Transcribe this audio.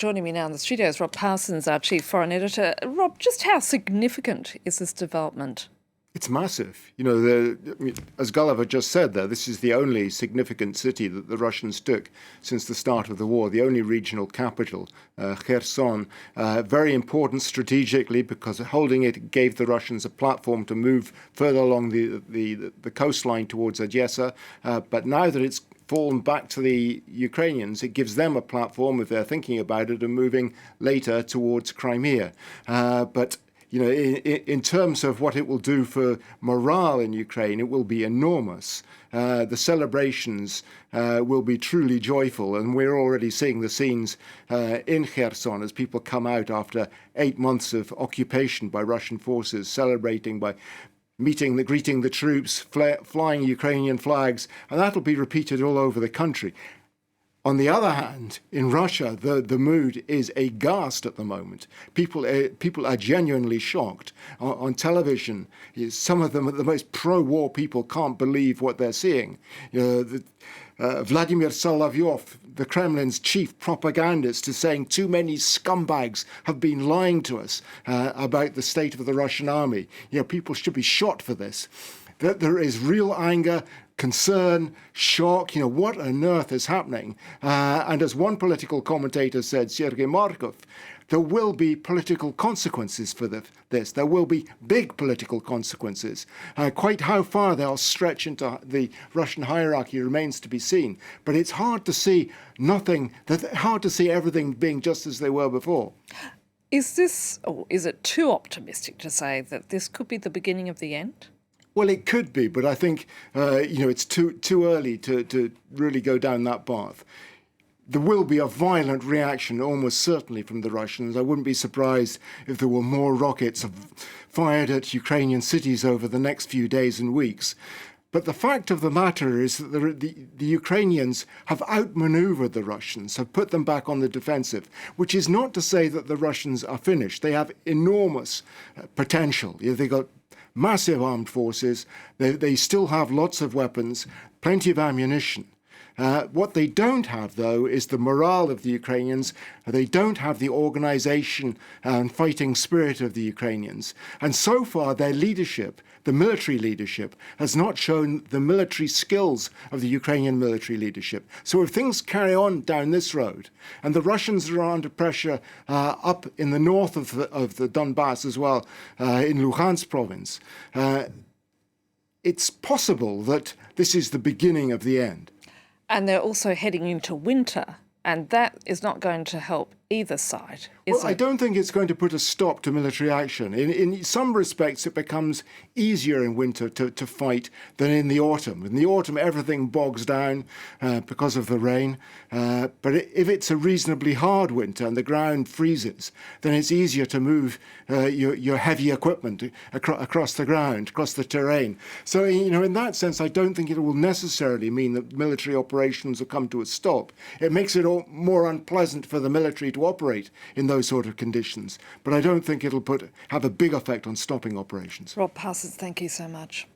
Joining me now in the studio is Rob Parsons, our Chief Foreign Editor. Rob, just how significant is this development? It's massive. As Gulliver just said there, this is the only significant city that the Russians took since the start of the war, the only regional capital, Kherson. Very important strategically because holding it gave the Russians a platform to move further along the coastline towards Odessa. But now that it's fallen back to the Ukrainians, it gives them a platform, if they're thinking about it, and moving later towards Crimea. But in terms of what it will do for morale in Ukraine, it will be enormous. The celebrations will be truly joyful, and we're already seeing the scenes in Kherson as people come out after 8 months of occupation by Russian forces, celebrating by greeting the troops, flying Ukrainian flags, and that'll be repeated all over the country. On the other hand, in Russia, the mood is aghast at the moment. People are genuinely shocked. On television, some of them, the most pro-war people, can't believe what they're seeing. Vladimir Solovyov, the Kremlin's chief propagandist, is saying too many scumbags have been lying to us about the state of the Russian army. People should be shot for this. There is real anger, concern, shock. What on earth is happening? And as one political commentator said, Sergei Markov, there will be political consequences for this. There will be big political consequences. Quite how far they'll stretch into the Russian hierarchy remains to be seen. But it's hard to see everything being just as they were before. Is it too optimistic to say that this could be the beginning of the end? Well, it could be, but I think it's too early to really go down that path. There will be a violent reaction, almost certainly, from the Russians. I wouldn't be surprised if there were more rockets fired at Ukrainian cities over the next few days and weeks. But the fact of the matter is that the Ukrainians have outmaneuvered the Russians, have put them back on the defensive, which is not to say that the Russians are finished. They have enormous potential. They've got massive armed forces. They still have lots of weapons, plenty of ammunition. What they don't have, though, is the morale of the Ukrainians. They don't have the organization and fighting spirit of the Ukrainians. And so far, their leadership, the military leadership, has not shown the military skills of the Ukrainian military leadership. So if things carry on down this road, and the Russians are under pressure up in the north of the Donbass as well, in Luhansk province, it's possible that this is the beginning of the end. And they're also heading into winter, and that is not going to help either side, is it? I don't think it's going to put a stop to military action. In some respects, it becomes easier in winter to fight than in the autumn. In the autumn, everything bogs down because of the rain. But if it's a reasonably hard winter and the ground freezes, then it's easier to move your heavy equipment across the ground, across the terrain. So, in that sense, I don't think it will necessarily mean that military operations will come to a stop. It makes it all more unpleasant for the military to operate in those sort of conditions. But I don't think it'll have a big effect on stopping operations. Rob Parsons, thank you so much.